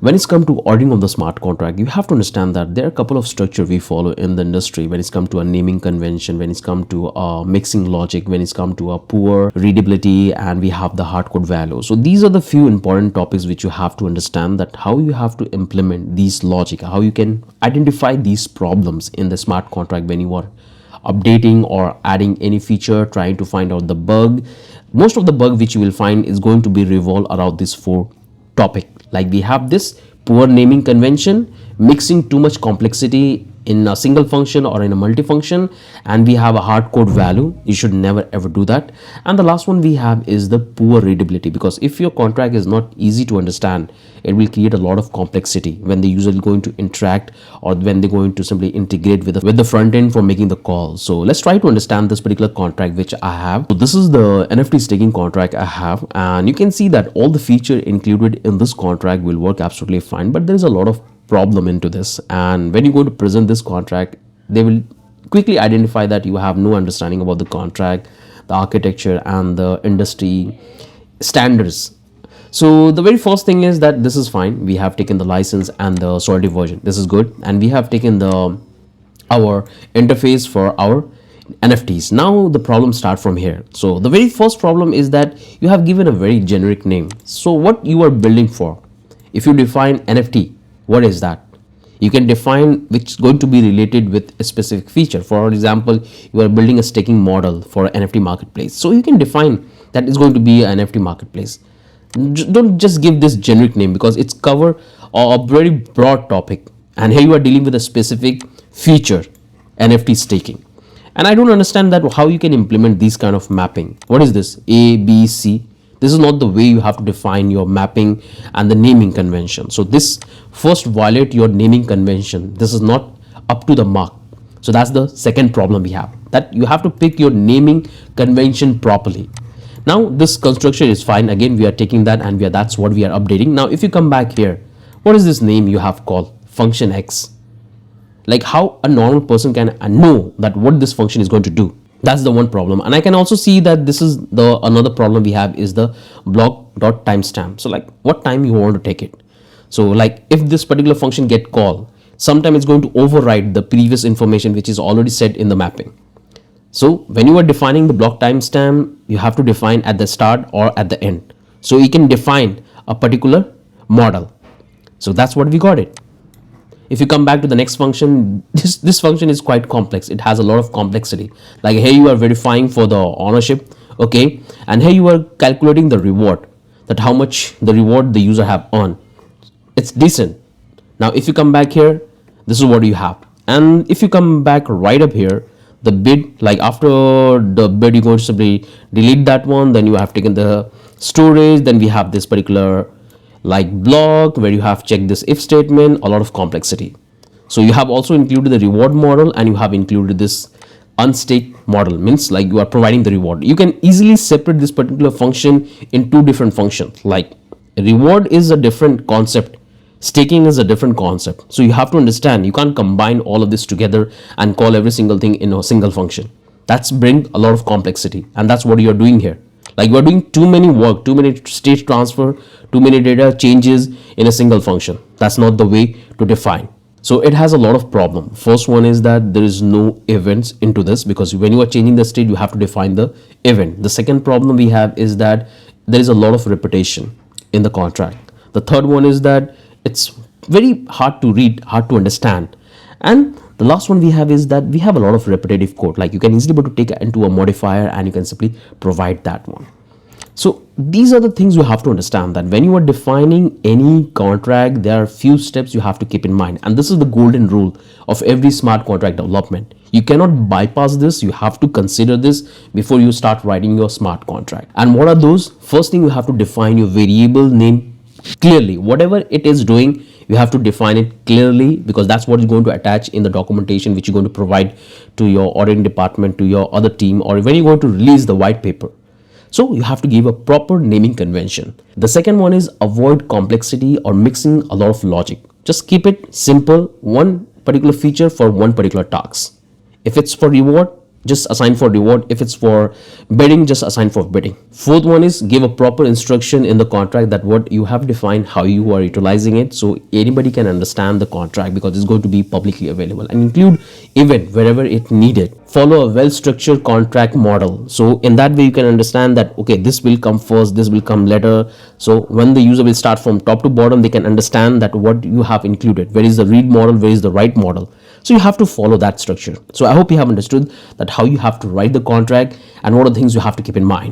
When it's come to auditing of the smart contract, you have to understand that there are a couple of structure we follow in the industry when it's come to a naming convention, when it's come to a mixing logic, when it's come to a poor readability, and we have the hard code value. So these are the few important topics which you have to understand, that how you have to implement these logic, how you can identify these problems in the smart contract when you are updating or adding any feature, trying to find out the bug. Most of the bug which you will find is going to be revolved around this four topic. Like we have this poor naming convention, mixing too much complexity in a single function or in a multifunction, and we have a hard code value. You should never ever do that. And the last one we have is the poor readability, because if your contract is not easy to understand, it will create a lot of complexity when the user is going to interact or when they're going to simply integrate with the front end for making the call. So let's try to understand this particular contract which I have. So this is the NFT staking contract I have, and you can see that all the feature included in this contract will work absolutely fine, but there is a lot of problem into this. And when you go to present this contract, they will quickly identify that you have no understanding about the contract, the architecture, and the industry standards. So the very first thing is that this is fine. We have taken the license and the Solidity version. This is good, and we have taken our interface for our NFTs. Now the problem start from here. So the very first problem is that you have given a very generic name. So what you are building for? If you define NFT, what is that? You can define which is going to be related with a specific feature. For example, you are building a staking model for NFT marketplace. So you can define that it's going to be an NFT marketplace. Don't just give this generic name, because it's cover a very broad topic, and here you are dealing with a specific feature, NFT staking. And I don't understand that how you can implement these kind of mapping. What is this? A, B, C. This is not the way you have to define your mapping and the naming convention. So this first violate your naming convention. This is not up to the mark. So that's the second problem we have, that you have to pick your naming convention properly. Now this construction is fine. Again, we are taking that and that's what we are updating. Now if you come back here, what is this name you have called function X? Like how a normal person can know that what this function is going to do? That's the one problem. And I can also see that this is the another problem we have is the block.timestamp. So like what time you want to take it. So like if this particular function get called, sometime it's going to override the previous information which is already set in the mapping. So when you are defining the block timestamp, you have to define at the start or at the end. So you can define a particular model. So that's what we got it. If you come back to the next function, this function is quite complex. It has a lot of complexity. Like here you are verifying for the ownership, okay, and here you are calculating the reward, that how much the reward the user have earned. It's decent. Now if you come back here, this is what you have. And if you come back right up here, the bid, like after the bid you're going to simply delete that one, then you have taken the storage, then we have this particular like block where you have checked this if statement, a lot of complexity. So you have also included the reward model, and you have included this unstaked model, means like you are providing the reward. You can easily separate this particular function in two different functions. Like reward is a different concept, staking is a different concept. So you have to understand, you can't combine all of this together and call every single thing in a single function. That's bring a lot of complexity, and that's what you're doing here. Like we're doing too many work, too many state transfer, too many data changes in a single function. That's not the way to define. So it has a lot of problem. First one is that there is no events into this, because when you are changing the state, you have to define the event. The second problem we have is that there is a lot of repetition in the contract. The third one is that it's very hard to read, hard to understand. And the last one we have is that we have a lot of repetitive code. Like you can easily be able to take it into a modifier and you can simply provide that one. So these are the things you have to understand, that when you are defining any contract, there are few steps you have to keep in mind. And this is the golden rule of every smart contract development. You cannot bypass this. You have to consider this before you start writing your smart contract. And what are those? First thing, you have to define your variable name clearly. Whatever it is doing, you have to define it clearly, because that's what is going to attach in the documentation which you're going to provide to your auditing department, to your other team, or when you're going to release the white paper. So you have to give a proper naming convention. The second one is avoid complexity or mixing a lot of logic. Just keep it simple, one particular feature for one particular task. If it's for reward, just assign for reward. If it's for bidding, just assign for bidding. Fourth one is give a proper instruction in the contract that what you have defined, how you are utilizing it, so anybody can understand the contract, because it's going to be publicly available. And include event wherever it needed. Follow a well structured contract model, so in that way you can understand that okay, this will come first, this will come later. So when the user will start from top to bottom, they can understand that what you have included, where is the read model, where is the write model. So you have to follow that structure. So I hope you have understood that how you have to write the contract and what are the things you have to keep in mind.